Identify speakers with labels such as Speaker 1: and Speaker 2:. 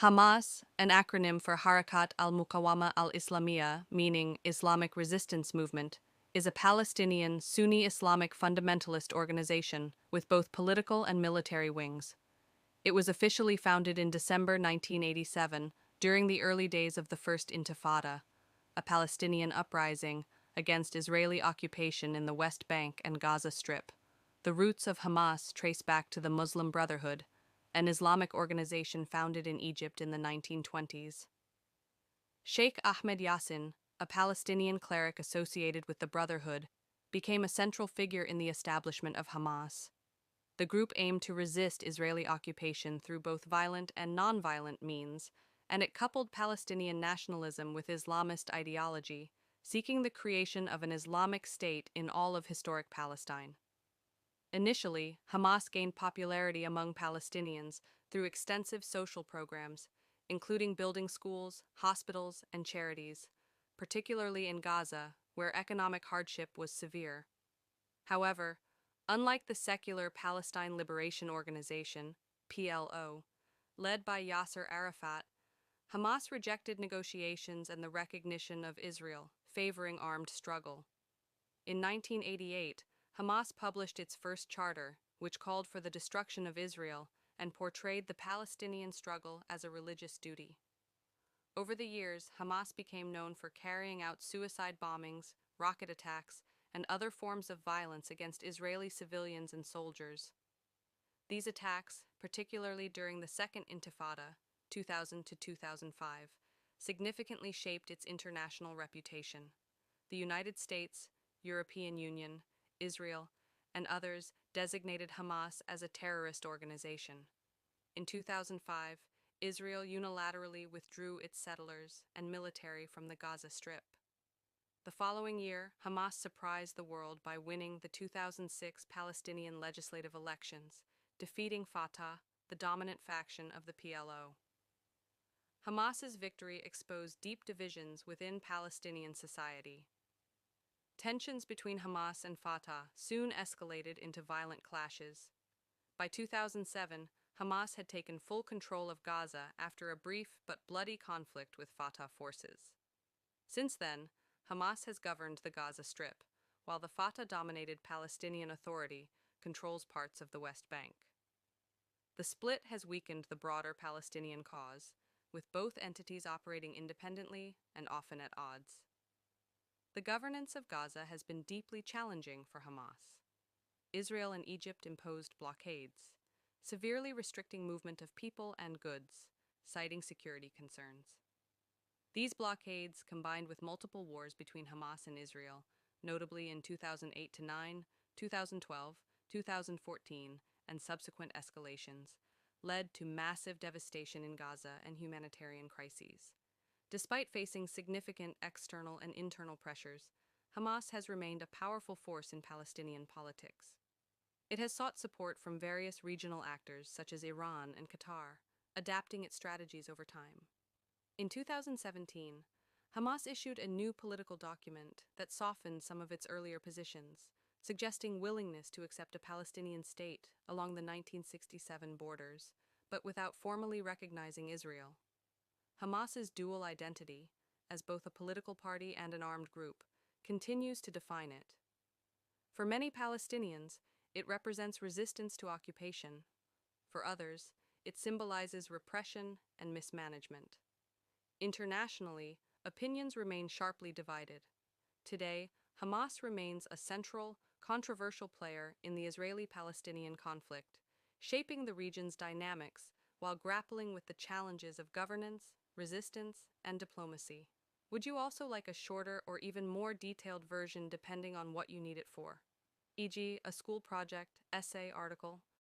Speaker 1: Hamas, an acronym for Harakat al-Muqawama al-Islamiyya, meaning Islamic Resistance Movement, is a Palestinian Sunni Islamic fundamentalist organization with both political and military wings. It was officially founded in December 1987 during the early days of the First Intifada, a Palestinian uprising against Israeli occupation in the West Bank and Gaza Strip. The roots of Hamas trace back to the Muslim Brotherhood, an Islamic organization founded in Egypt in the 1920s. Sheikh Ahmed Yassin, a Palestinian cleric associated with the Brotherhood, became a central figure in the establishment of Hamas. The group aimed to resist Israeli occupation through both violent and nonviolent means, and it coupled Palestinian nationalism with Islamist ideology, seeking the creation of an Islamic state in all of historic Palestine. Initially, Hamas gained popularity among Palestinians through extensive social programs, including building schools, hospitals, and charities, particularly in Gaza, where economic hardship was severe. However, unlike the secular Palestine Liberation Organization, PLO, led by Yasser Arafat, Hamas rejected negotiations and the recognition of Israel, favoring armed struggle. In 1988, Hamas published its first charter, which called for the destruction of Israel and portrayed the Palestinian struggle as a religious duty. Over the years, Hamas became known for carrying out suicide bombings, rocket attacks, and other forms of violence against Israeli civilians and soldiers. These attacks, particularly during the Second Intifada, 2000 to 2005, significantly shaped its international reputation. The United States, European Union, Israel, and others designated Hamas as a terrorist organization. In 2005, Israel unilaterally withdrew its settlers and military from the Gaza Strip. The following year, Hamas surprised the world by winning the 2006 Palestinian legislative elections, defeating Fatah, the dominant faction of the PLO. Hamas's victory exposed deep divisions within Palestinian society. Tensions between Hamas and Fatah soon escalated into violent clashes. By 2007, Hamas had taken full control of Gaza after a brief but bloody conflict with Fatah forces. Since then, Hamas has governed the Gaza Strip, while the Fatah-dominated Palestinian Authority controls parts of the West Bank. The split has weakened the broader Palestinian cause, with both entities operating independently and often at odds. The governance of Gaza has been deeply challenging for Hamas. Israel and Egypt imposed blockades, severely restricting movement of people and goods, citing security concerns. These blockades, combined with multiple wars between Hamas and Israel, notably in 2008-9, 2012, 2014, and subsequent escalations, led to massive devastation in Gaza and humanitarian crises. Despite facing significant external and internal pressures, Hamas has remained a powerful force in Palestinian politics. It has sought support from various regional actors such as Iran and Qatar, adapting its strategies over time. In 2017, Hamas issued a new political document that softened some of its earlier positions, suggesting willingness to accept a Palestinian state along the 1967 borders, but without formally recognizing Israel. Hamas's dual identity, as both a political party and an armed group, continues to define it. For many Palestinians, it represents resistance to occupation. For others, it symbolizes repression and mismanagement. Internationally, opinions remain sharply divided. Today, Hamas remains a central, controversial player in the Israeli-Palestinian conflict, shaping the region's dynamics while grappling with the challenges of governance, resistance, and diplomacy. Would you also like a shorter or even more detailed version depending on what you need it for? E.g., a school project, essay, article,